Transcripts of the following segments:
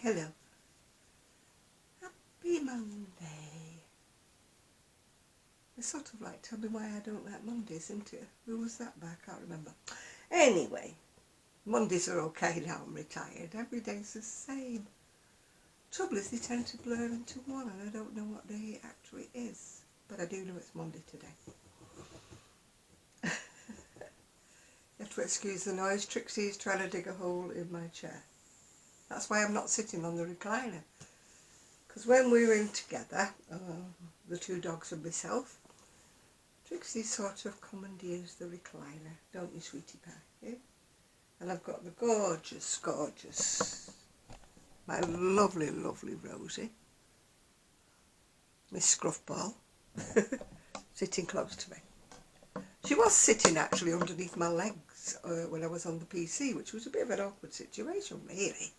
hello. Happy Monday. It's sort of like, tell me why I don't like Mondays, isn't it? Who was that by? I can't remember. Anyway, Mondays are okay now I'm retired. Every day's the same. Trouble is they tend to blur into one and I don't know what day it actually is. But I do know it's Monday today. You have to excuse the noise. Trixie's trying to dig a hole in my chair. That's why I'm not sitting on the recliner. Because when we were in together, the two dogs and myself, Trixie sort of commandeers the recliner, don't you, sweetie pie? Yeah? And I've got the gorgeous, gorgeous, my lovely, lovely Rosie, Miss Scruff Ball, sitting close to me. She was sitting actually underneath my legs when I was on the PC, which was a bit of an awkward situation, really.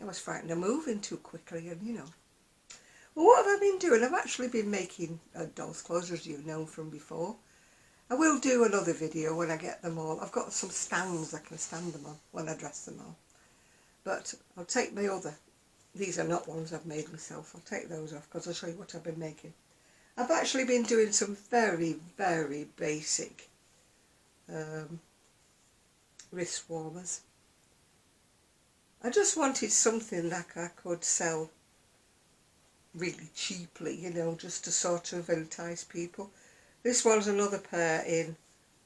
I was frightened of moving too quickly and, you know. Well, what have I been doing? I've actually been making doll's clothes, as you know from before. I will do another video when I get them all. I've got some stands I can stand them on when I dress them all. But I'll take my other. These are not ones I've made myself. I'll take those off because I'll show you what I've been making. I've actually been doing some very, very basic wrist warmers. I just wanted something like I could sell really cheaply, you know, just to sort of entice people. This one's another pair in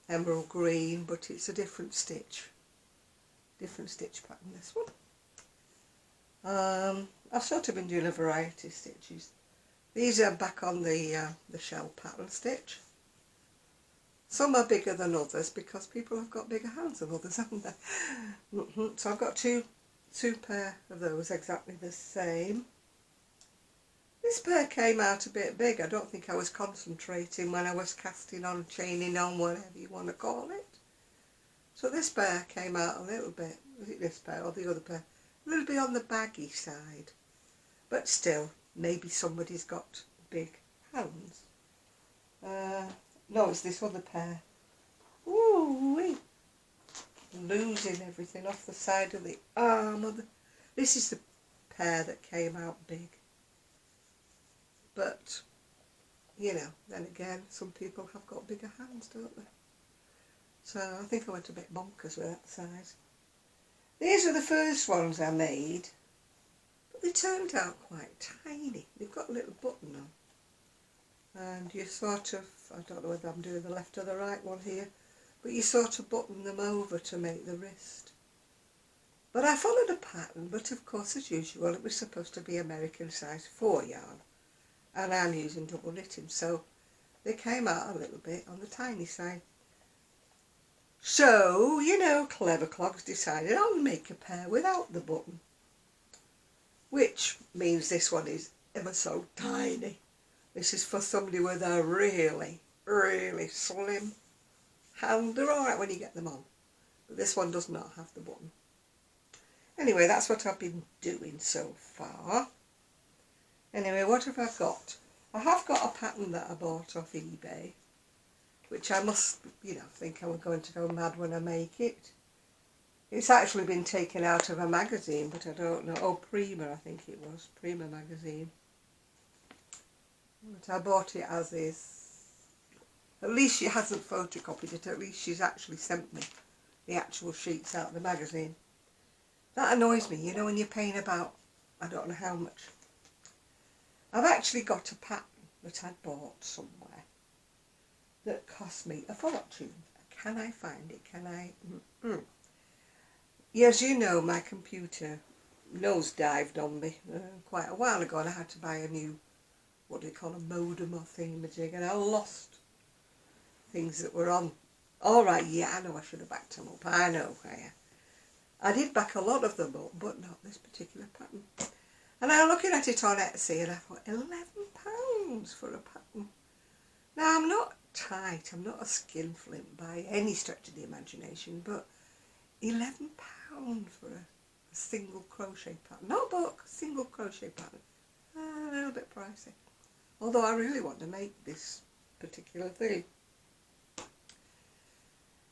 emerald green, but it's a different stitch pattern, this one. I've sort of been doing a variety of stitches. These are back on the shell pattern stitch. Some are bigger than others because people have got bigger hands than others, haven't they? So I've got two pair of those exactly the same. This pair came out a bit big. I don't think I was concentrating when I was casting on, chaining on, whatever you want to call it. So this pair came out a little bit. Was it this pair or the other pair? A little bit on the baggy side. But still, maybe somebody's got big hands. No, it's this other pair. Ooh-wee. Losing everything off the side of the arm. This is the pair that came out big. But, you know, then again, some people have got bigger hands, don't they? So I think I went a bit bonkers with that size. These are the first ones I made. But they turned out quite tiny. They've got a little button on. And you sort of, I don't know whether I'm doing the left or the right one here, but you sort of button them over to make the wrist. But I followed a pattern, but of course, as usual, it was supposed to be American size 4 yarn. And I'm using double knitting, so they came out a little bit on the tiny side. So, you know, Clever Clogs decided I'll make a pair without the button. Which means this one is ever so tiny. This is for somebody with a really, really slim hand. They're alright when you get them on. But this one does not have the button. Anyway, that's what I've been doing so far. Anyway, what have I got? I have got a pattern that I bought off eBay, which I must, you know, think I'm going to go mad when I make it. It's actually been taken out of a magazine, but I don't know. Oh, Prima, I think it was. Prima magazine. But I bought it as is. At least she hasn't photocopied it. At least she's actually sent me the actual sheets out of the magazine. That annoys me, you know, when you're paying about, I don't know how much. I've actually got a pattern that I bought somewhere that cost me a fortune. Can I find it? Can I? Yes, you know, my computer nosedived on me quite a while ago, and I had to buy a new, what do you call a modem or thingamajig, and I lost things that were on. All right, yeah, I know I should have backed them up. I know. I did back a lot of them up, but not this particular pattern. And I was looking at it on Etsy and I thought, £11 for a pattern. Now, I'm not tight, I'm not a skinflint by any stretch of the imagination, but £11 for a single crochet pattern. Not book, single crochet pattern. A little bit pricey. Although I really want to make this particular thing.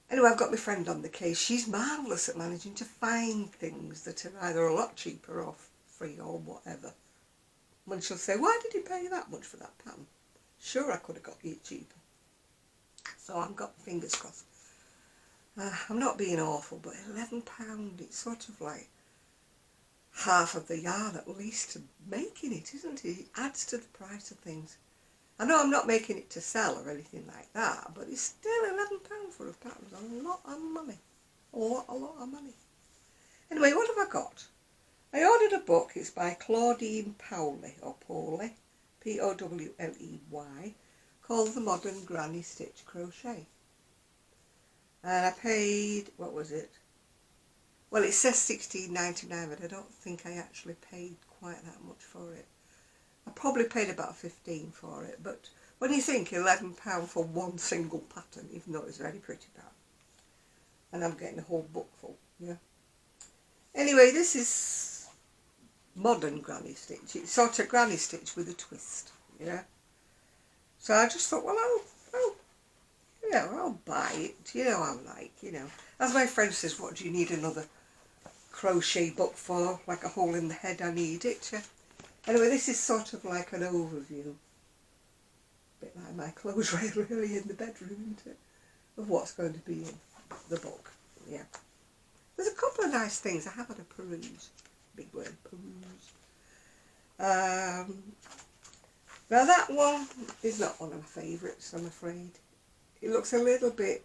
Anyway, I've got my friend on the case. She's marvellous at managing to find things that are either a lot cheaper off free or whatever. When she'll say, why did you pay that much for that pattern? Sure, I could have got you cheaper. So I've got fingers crossed. I'm not being awful, but £11, it's sort of like half of the yard at least to making it, isn't it? It adds to the price of things. I know I'm not making it to sell or anything like that, but it's still £11 for a pattern. A lot of money. A lot of money. Anyway, what have I got? I ordered a book. It's by Claudine Powley, or Powley, Powley, called The Modern Granny Stitch Crochet. And I paid, what was it? Well, it says $16.99, but I don't think I actually paid quite that much for it. I probably paid about $15 for it, but when you think £11 for one single pattern, even though it's a very pretty pattern, and I'm getting a whole book full, yeah. Anyway, this is modern Granny Stitch. It's sort of Granny Stitch with a twist, yeah. So I just thought, well, I'll buy it. You know, I'm like, you know, as my friend says, what do you need another crochet book for? Like a hole in the head, I need it. Yeah? Anyway, this is sort of like an overview, a bit like my clothes rail really in the bedroom, isn't it? Of what's going to be in the book. Yeah. There's a couple of nice things. I have had a peruse. Big word, peruse. Now that one is not one of my favourites, I'm afraid. It looks a little bit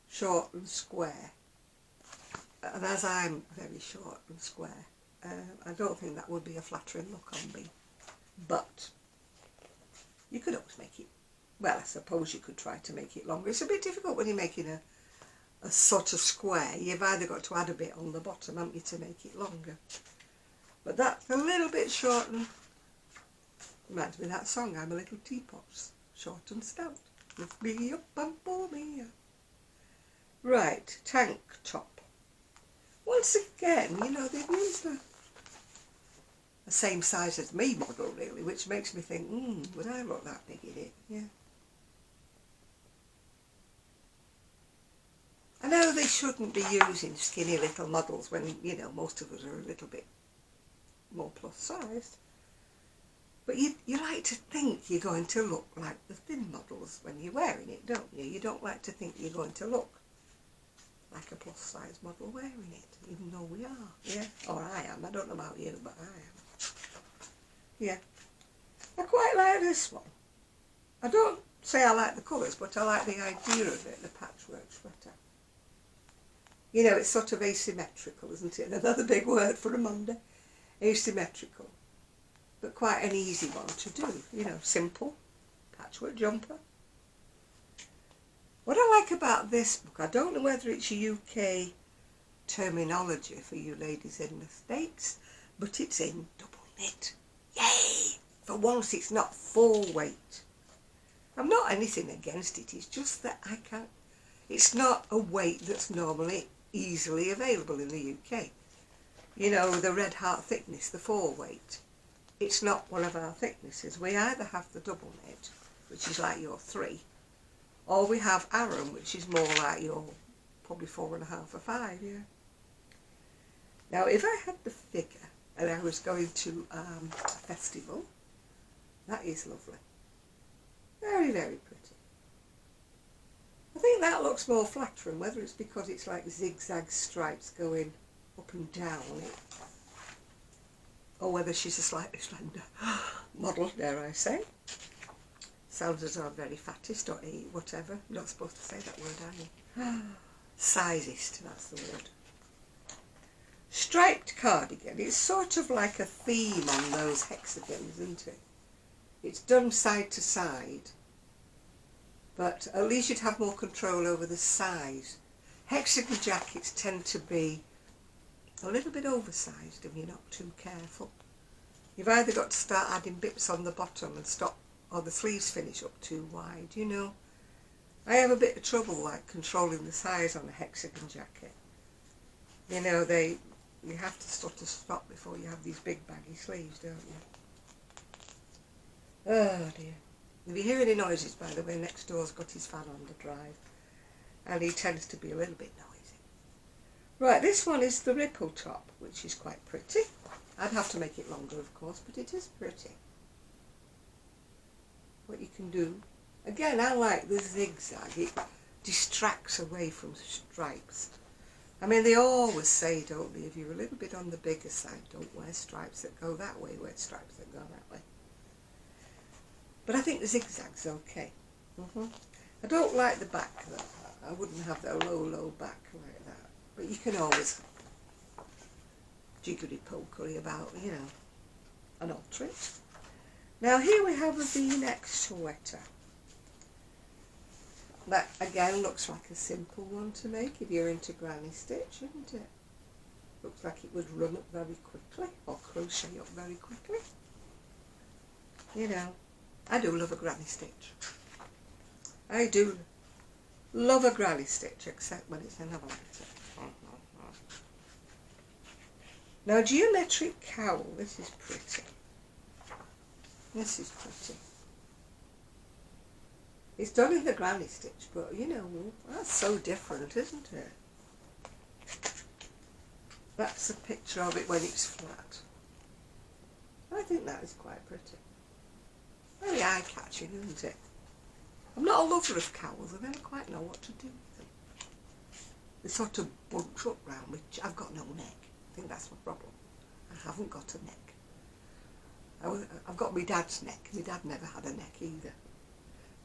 short and square. And as I'm very short and square, I don't think that would be a flattering look on me. But you could always make it, well, I suppose you could try to make it longer. It's a bit difficult when you're making a sort of square. You've either got to add a bit on the bottom, haven't you, to make it longer. But that's a little bit short and, reminds me of that song, I'm a little teapot, short and stout. Lift me up and pull me up. Right, tank top. Once again, you know, they've used the same size as me model, really, which makes me think, would I look that big in it? Yeah. I know they shouldn't be using skinny little models when, you know, most of us are a little bit more plus sized. But you like to think you're going to look like the thin models when you're wearing it, don't you? You don't like to think you're going to look like a plus size model wearing it, even though we are, yeah? Or I am, I don't know about you, but I am. Yeah. I quite like this one. I don't say I like the colours, but I like the idea of it, the patchwork sweater. You know, it's sort of asymmetrical, isn't it? Another big word for a Monday. Asymmetrical. But quite an easy one to do, you know, simple, patchwork jumper. What I like about this book, I don't know whether it's UK terminology for you ladies in the States, but it's in double knit. Yay! For once it's not full weight. I'm not anything against it, it's just that I can't, it's not a weight that's normally easily available in the UK. You know, the Red Heart thickness, the 4 weight. It's not one of our thicknesses. We either have the double knit, which is like your 3, or we have Aran, which is more like your probably 4.5 or 5, yeah. Now, if I had the figure and I was going to a festival, that is lovely. Very, very pretty. I think that looks more flattering, whether it's because it's like zigzag stripes going up and down it, or whether she's a slightly slender model, dare I say. Sounds as though I'm very fattest or whatever. You're not supposed to say that word, are you? Sizest, that's the word. Striped cardigan. It's sort of like a theme on those hexagons, isn't it? It's done side to side, but at least you'd have more control over the size. Hexagon jackets tend to be a little bit oversized if you're not too careful. You've either got to start adding bits on the bottom and stop, or the sleeves finish up too wide, you know. I have a bit of trouble like controlling the size on a hexagon jacket. You know, you have to sort of stop before you have these big baggy sleeves, don't you? Oh dear. If you hear any noises, by the way, next door's got his fan on the drive, and he tends to be a little bit noisy. Right, this one is the ripple top, which is quite pretty. I'd have to make it longer, of course, but it is pretty. What you can do, again, I like the zigzag. It distracts away from stripes. I mean, they always say, don't they, if you're a little bit on the bigger side, don't wear stripes that go that way, wear stripes that go that way. But I think the zigzag's okay. I don't like the back, though. I wouldn't have the low back like that. But you can always jiggery-pokery about, you know, and alter it. Now here we have a V-neck sweater. That again looks like a simple one to make if you're into Granny Stitch, isn't it? Looks like it would run up very quickly or crochet up very quickly. You know, I do love a Granny Stitch. I do love a Granny Stitch, except when it's another one. Now, geometric cowl, this is pretty. This is pretty. It's done in the Granny Stitch, but you know, that's so different, isn't it? That's a picture of it when it's flat. I think that is quite pretty. Very eye-catching, isn't it? I'm not a lover of cowls, I never quite know what to do with them. They sort of bunch up round me. I've got no neck. I think that's my problem. I haven't got a neck. I've got my dad's neck. My dad never had a neck either.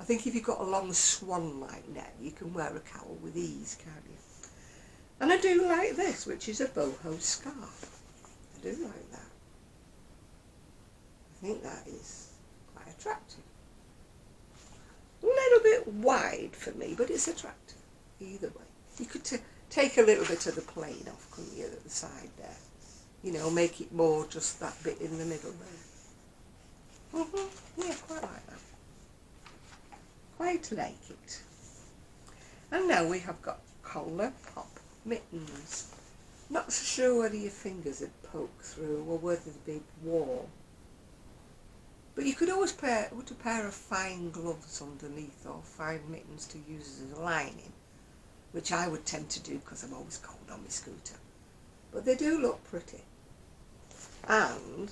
I think if you've got a long swan-like neck, you can wear a cowl with ease, can't you? And I do like this, which is a boho scarf. I do like that. I think that is quite attractive. A little bit wide for me, but it's attractive either way. You could take a little bit of the plain off, couldn't you, at the side there? You know, make it more just that bit in the middle there. Yeah, quite like that. Quite like it. And now we have got collar pop mittens. Not so sure whether your fingers would poke through or whether they'd be warm. But you could always put a pair of fine gloves underneath or fine mittens to use as a lining, which I would tend to do because I'm always cold on my scooter. But they do look pretty. And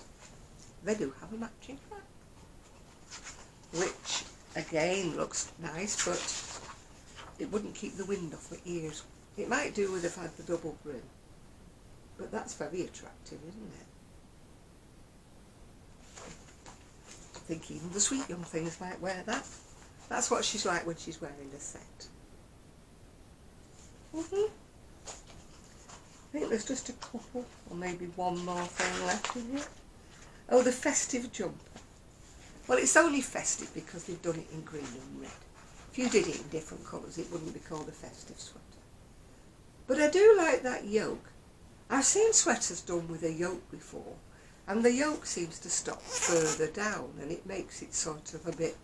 they do have a matching hat, which again looks nice, but it wouldn't keep the wind off my ears. It might do with if I had the double brim, but that's very attractive, isn't it? I think even the sweet young things might wear that. That's what she's like when she's wearing a set. I think there's just a couple, or maybe one more thing left in here. Oh, the festive jumper. Well, it's only festive because they've done it in green and red. If you did it in different colours, it wouldn't be called a festive sweater. But I do like that yoke. I've seen sweaters done with a yoke before, and the yoke seems to stop further down, and it makes it sort of a bit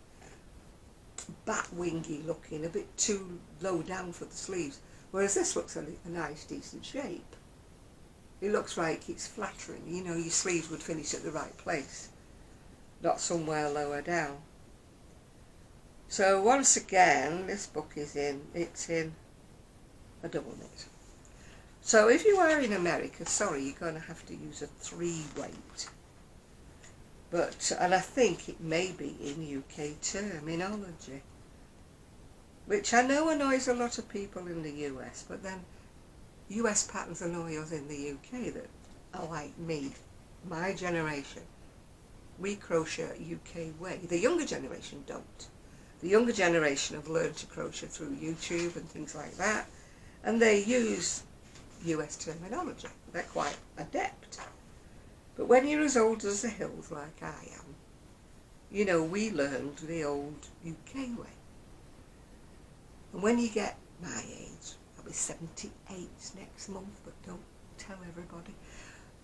bat-wingy looking, a bit too low down for the sleeves. Whereas this looks a nice, decent shape. It looks like it's flattering. You know, your sleeves would finish at the right place, not somewhere lower down. So once again, this book is it's in a double knit. So if you are in America, sorry, you're going to have to use a 3-weight. And I think it may be in UK terminology, which I know annoys a lot of people in the US, but then US patterns annoy us in the UK that are like me, my generation. We crochet UK way. The younger generation don't. The younger generation have learned to crochet through YouTube and things like that, and they use US terminology. They're quite adept. But when you're as old as the hills like I am, you know, we learned the old UK way. And when you get my age, I'll be 78 next month, but don't tell everybody.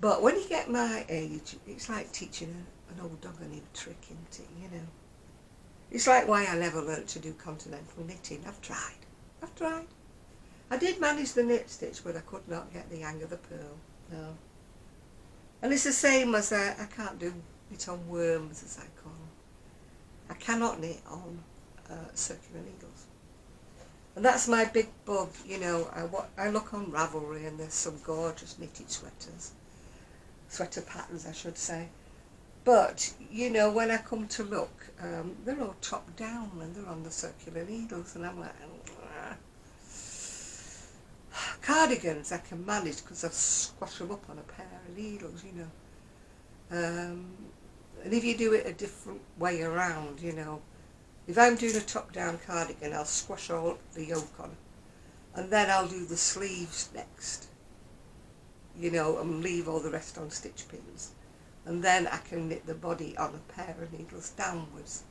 But when you get my age, it's like teaching an old dog a new trick, isn't it, you know? It's like why I never learnt to do continental knitting. I've tried. I did manage the knit stitch, but I could not get the hang of the purl, no. And it's the same as I can't do knit on worms, as I call them. I cannot knit on circular needles. And that's my big bug, you know. I look on Ravelry and there's some gorgeous knitted sweater patterns I should say. But, you know, when I come to look, they're all chopped down and they're on the circular needles, and I'm like, ah. Cardigans I can manage because I squash them up on a pair of needles, you know. And if you do it a different way around, you know, if I'm doing a top-down cardigan, I'll squash all the yoke on, and then I'll do the sleeves next, you know, and leave all the rest on stitch pins. And then I can knit the body on a pair of needles downwards.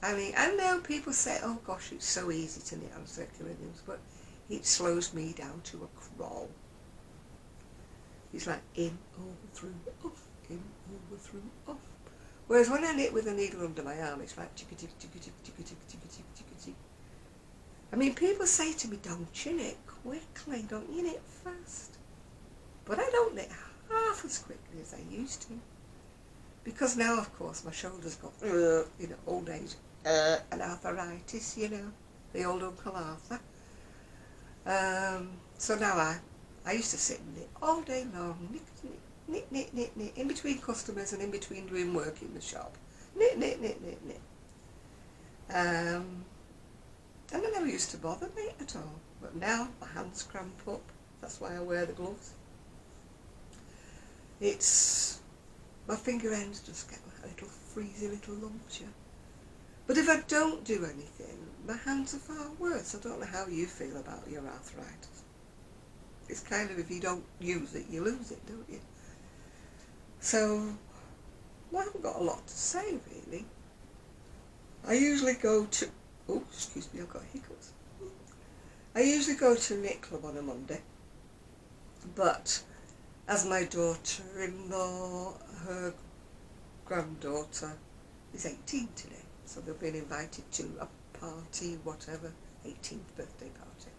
I mean, I know people say, oh gosh, it's so easy to knit on circular needles, but it slows me down to a crawl. It's like in, over, through, off, in, over, through, off. Whereas when I knit with a needle under my arm, it's like tick, tick, tick, tick, tick, tick, tick, tick, tick, tick. I mean, people say to me, don't you knit quickly, don't you knit fast? But I don't knit half as quickly as I used to. Because now, of course, my shoulders got, you know, old age, and arthritis, you know, the old Uncle Arthur. So now I used to sit and knit all day long, knit, in between customers and in between doing work in the shop. Knit. And it never used to bother me at all. But now my hands cramp up. That's why I wear the gloves. My finger ends just get like little freezy little lumps, yeah. But if I don't do anything, my hands are far worse. I don't know how you feel about your arthritis. It's kind of, if you don't use it, you lose it, don't you? So, I haven't got a lot to say, really. I usually go to... Oh, excuse me, I've got hiccups. I usually go to Knit Club on a Monday. But, as my daughter-in-law, her granddaughter, is 18 today. So they've been invited to a party, whatever, 18th birthday party.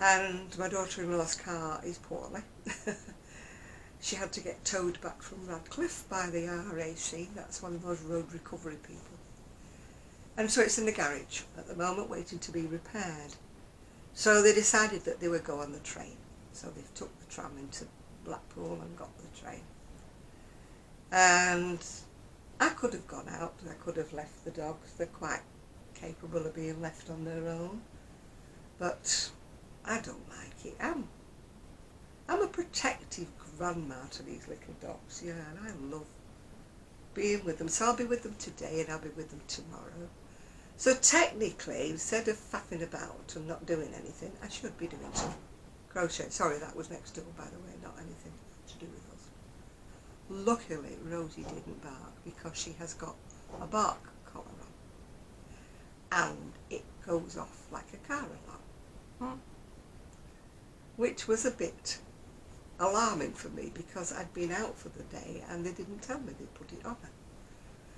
And my daughter-in-law's car is poorly. She had to get towed back from Radcliffe by the RAC. That's one of those road recovery people. And so it's in the garage at the moment, waiting to be repaired. So they decided that they would go on the train. So they took the tram into Blackpool and got the train. And I could have gone out, I could have left the dogs. They're quite capable of being left on their own. But I don't like it. I'm a protective grandma to these little dogs, yeah, and I love being with them. So I'll be with them today and I'll be with them tomorrow. So technically, instead of faffing about and not doing anything, I should be doing some crochet. Sorry, that was next door, by the way, not anything to do with us. Luckily, Rosie didn't bark because she has got a bark collar on. And it goes off like a car alarm. Which was a bit alarming for me because I'd been out for the day and they didn't tell me they'd put it on her.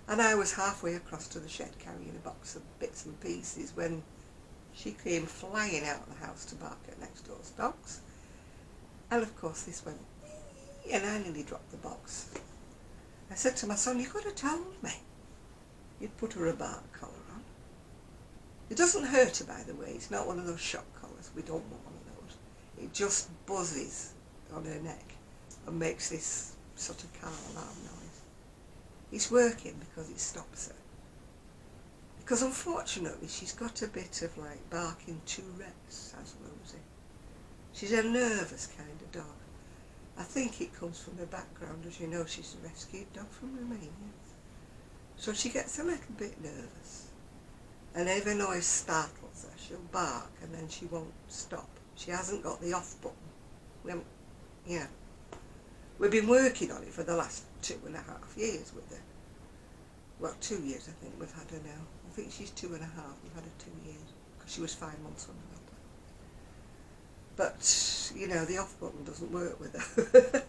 And I was halfway across to the shed carrying a box of bits and pieces when she came flying out of the house to bark at next door's dogs. And of course this went, and I nearly dropped the box. I said to my son, you could have told me you'd put her a bark collar on. It doesn't hurt her, by the way. It's not one of those shock collars. We don't want one of those. It just buzzes on her neck and makes this sort of car alarm noise. It's working because it stops her. Because unfortunately she's got a bit of like barking Tourette's, has Rosie. She's a nervous kind of dog. I think it comes from her background. As you know, she's a rescued dog from Romania. So she gets a little bit nervous. And if a noise startles her, she'll bark and then she won't stop. She hasn't got the off button. We've been working on it for the last 2.5 years with her. Well, 2 years I think we've had her now. I think she's 2.5. We've had her 2 years because she was 5 months when we got her. But, you know, the off button doesn't work with her.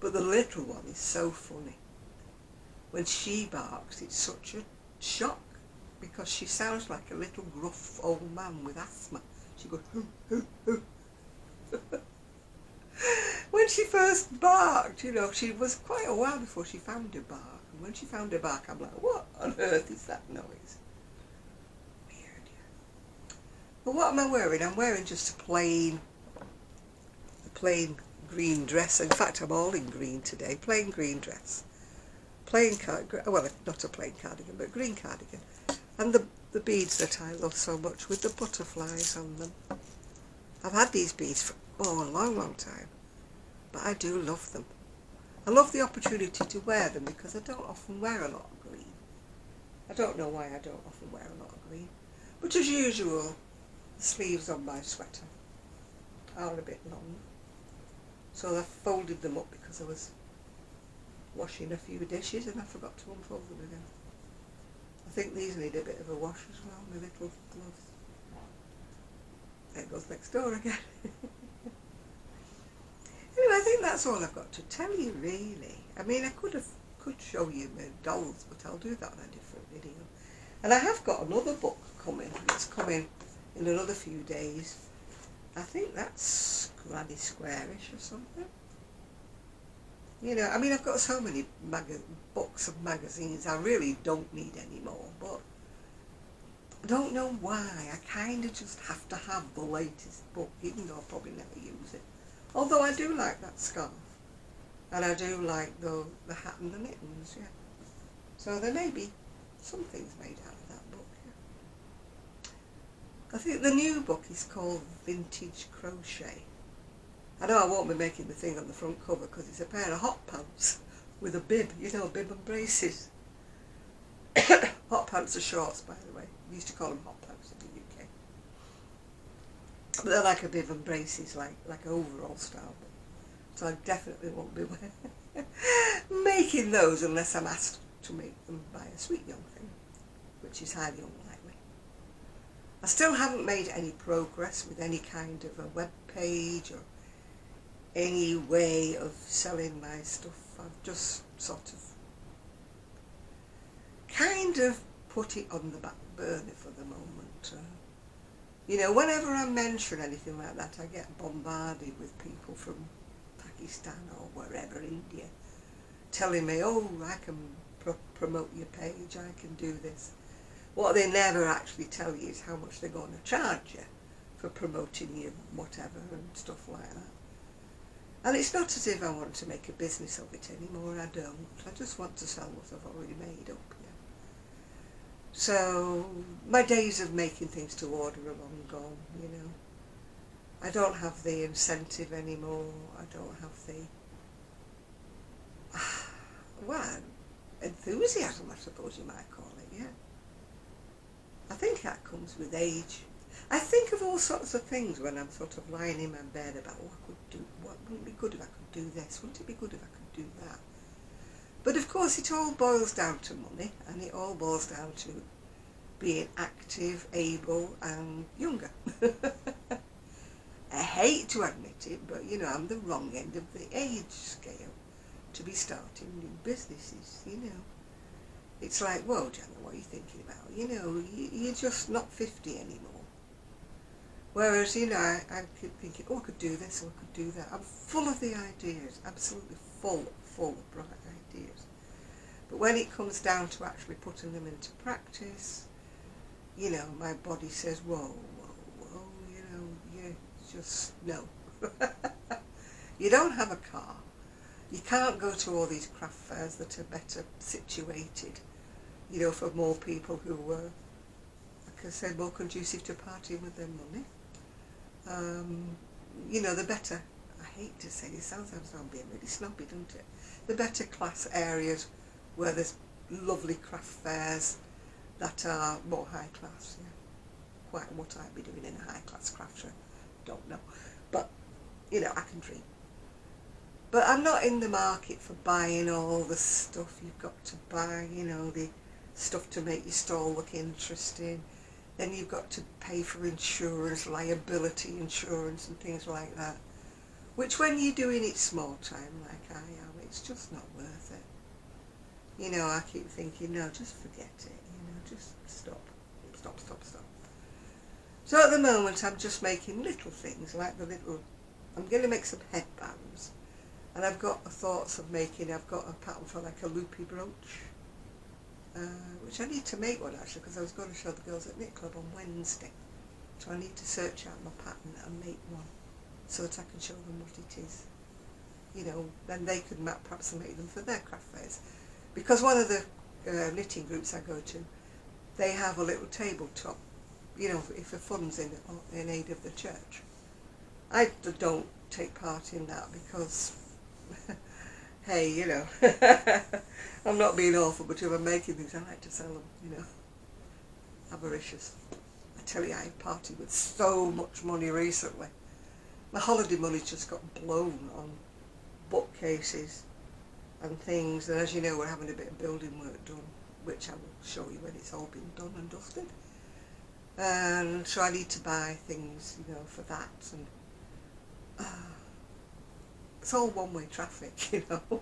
But the little one is so funny. When she barks, it's such a shock because she sounds like a little gruff old man with asthma. She goes, hoo, hoo, hoo. When she first barked, you know, she was quite a while before she found her bark. And when she found her bark, I'm like, what on earth is that noise? Weird, yeah. But what am I wearing? I'm wearing just a plain green dress. In fact, I'm all in green today. Plain green dress. Well, not a plain cardigan, but green cardigan. And the beads that I love so much with the butterflies on them. I've had these beads for a long time, but I do love them. I love the opportunity to wear them because I don't often wear a lot of green. I don't know why I don't often wear a lot of green. But as usual, the sleeves on my sweater are a bit long. So I folded them up because I was washing a few dishes and I forgot to unfold them again. I think these need a bit of a wash as well, my little gloves. There goes next door again. Anyway, I think that's all I've got to tell you, really. I mean, I could show you my dolls, but I'll do that on a different video. And I have got another book coming. It's coming in another few days. I think that's Granny Squarish or something. You know, I mean, I've got so many books and magazines, I really don't need any more, but I don't know why. I kind of just have to have the latest book, even though I'll probably never use it. Although I do like that scarf, and I do like the hat and the mittens, yeah. So there may be some things made out of that book, yeah. I think the new book is called Vintage Crochet. I know I won't be making the thing on the front cover because it's a pair of hot pants with a bib, you know, bib and braces. Hot pants are shorts, by the way. We used to call them hot pants in the UK. But they're like a bib and braces, like overall style. So I definitely won't be making those unless I'm asked to make them by a sweet young thing, which is highly unlikely. I still haven't made any progress with any kind of a web page or any way of selling my stuff. I've just sort of kind of put it on the back burner for the moment. You know, whenever I mention anything like that, I get bombarded with people from Pakistan or wherever, India, telling me, oh, I can promote your page, I can do this. What they never actually tell you is how much they're going to charge you for promoting your whatever and stuff like that. And it's not as if I want to make a business of it anymore, I don't. I just want to sell what I've already made up, yeah. So, my days of making things to order are long gone, you know. I don't have the incentive anymore, I don't have the, enthusiasm, I suppose you might call it, yeah. I think that comes with age. I think of all sorts of things when I'm sort of lying in my bed about what I could do, what wouldn't it be good if I could do this, wouldn't it be good if I could do that. But of course it all boils down to money, and it all boils down to being active, able and younger. I hate to admit it, but you know, I'm the wrong end of the age scale to be starting new businesses, you know. It's like, whoa, Jenna, what are you thinking about? You know, you're just not 50 anymore. Whereas, you know, I keep thinking, oh, I could do this or I could do that. I'm full of the ideas, absolutely full of bright ideas. But when it comes down to actually putting them into practice, you know, my body says, whoa, you know, you just, no. You don't have a car. You can't go to all these craft fairs that are better situated, you know, for more people who were, like I said, more conducive to partying with their money. You know, the better, I hate to say this, sounds like I'm being really snobby, doesn't it? The better class areas where there's lovely craft fairs that are more high class, yeah. Quite what I'd be doing in a high class craft show, don't know. But, you know, I can dream. But I'm not in the market for buying all the stuff you've got to buy, you know, the stuff to make your stall look interesting. Then you've got to pay for insurance, liability insurance and things like that. Which when you're doing it small time like I am, it's just not worth it. You know, I keep thinking, no, just forget it, you know, just stop. So at the moment I'm just making little things like I'm going to make some headbands. And I've got the thoughts of I've got a pattern for like a loopy brooch, which I need to make one actually because I was going to show the girls at Knit Club on Wednesday. So I need to search out my pattern and make one so that I can show them what it is. You know, then they could perhaps make them for their craft fairs. Because one of the knitting groups I go to, they have a little tabletop, you know, for funds in aid of the church. I don't take part in that because, hey, you know, I'm not being awful, but if I'm making things, I like to sell them, you know. Avaricious. I tell you, I've partied with so much money recently. My holiday money's just got blown on bookcases and things, and as you know, we're having a bit of building work done, which I will show you when it's all been done and dusted. And so I need to buy things, you know, for that, and it's all one-way traffic, you know.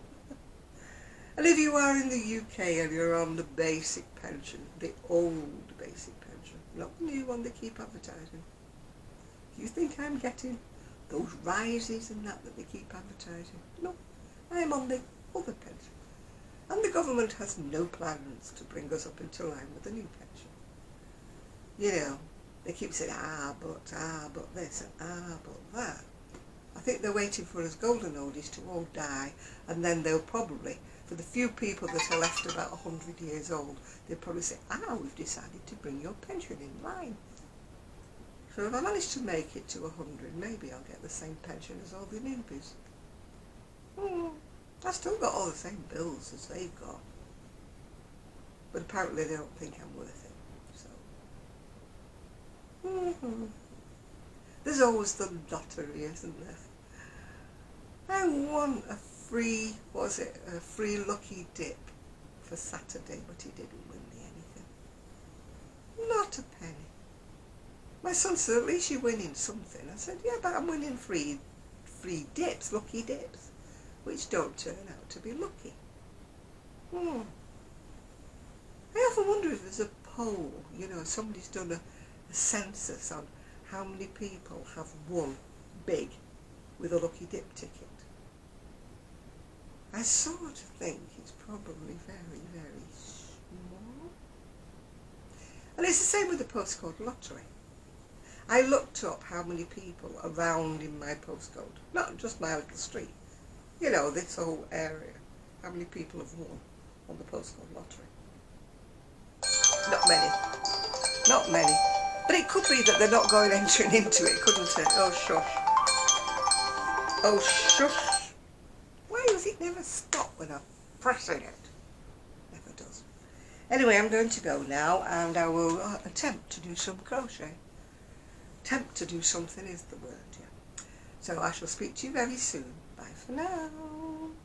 And if you are in the UK and you're on the basic pension, the old basic pension, not the new one they keep advertising, do you think I'm getting those rises and that they keep advertising? No, I'm on the other pension. And the government has no plans to bring us up into line with the new pension. You know, they keep saying, but this, and but that. I think they're waiting for us golden oldies to all die, and then they'll probably, for the few people that are left about 100 years old, they'll probably say, we've decided to bring your pension in line. So if I manage to make it to 100, maybe I'll get the same pension as all the newbies. I've still got all the same bills as they've got. But apparently they don't think I'm worth it, so. There's always the lottery, isn't there? I won a free, a free lucky dip for Saturday, but he didn't win me anything. Not a penny. My son said, at least you're winning something. I said, yeah, but I'm winning free dips, lucky dips, which don't turn out to be lucky. I often wonder if there's a poll, you know, somebody's done a census on how many people have won big with a lucky dip ticket. I sort of think it's probably very, very small. And it's the same with the postcode lottery. I looked up how many people around in my postcode, not just my little street, you know, this whole area, how many people have won on the postcode lottery. Not many. Not many. But it could be that they're not going entering into it, couldn't it? Oh, shush. Oh, shush. Why does it never stop when I'm pressing it? Never does. Anyway, I'm going to go now, and I will attempt to do some crochet. Attempt to do something is the word, yeah. So I shall speak to you very soon. Bye for now.